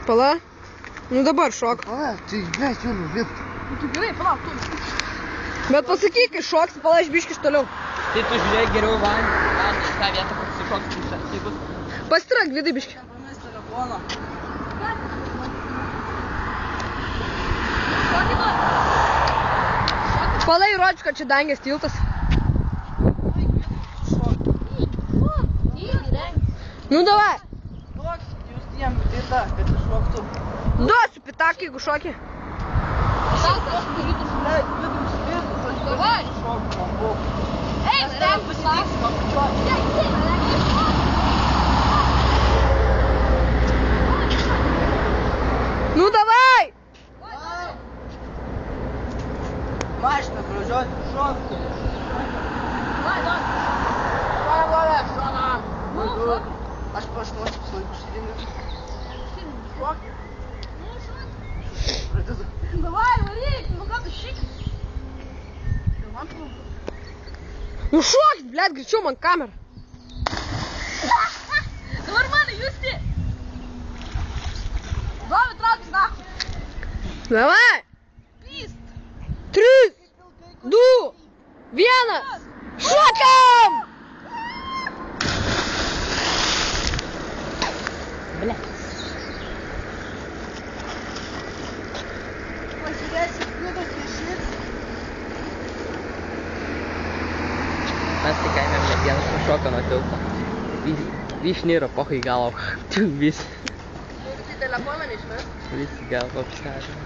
Pala. Nu dabar šok. Pala, tai mes jau nulipt. Nu tai gerai, palauk, tu. Bet pasakyk, kai šoksi, pala iš biškis toliau. Tai tu žiūrėk geriau vandenį į tą vietą, kur sušoks bus. Pasitrauk, Vidai biškį. Pamis telefoną. Pala įrodžiu, kad čia dangės tiltas. Nu davai. Duok jūs tiem pitą, kad iššoktų. Duosiu pitakį, jeigu šoki. Davai. Ei, Nu davai. Mašina pražiuoti, šoktų. Šona. Aš pašnuosiu visą laiką šidinį. Šok. Pradedu. Давай, varyk, nu ką tu šik? Nu šokit, blėt, greičiau man kamerą. Dabar mane, Justi! Davai, traukis, nahui! Davai. Pyst! 3, 2, 1. Šokam! Bля. Pažiūrėsi, Vidas išliks. Mes tik kaimėm vienas nušoka nuo tilto. Išniro pochai galvo. Tu visi. Tai telefoną neišmes. Visi galvo apskadė.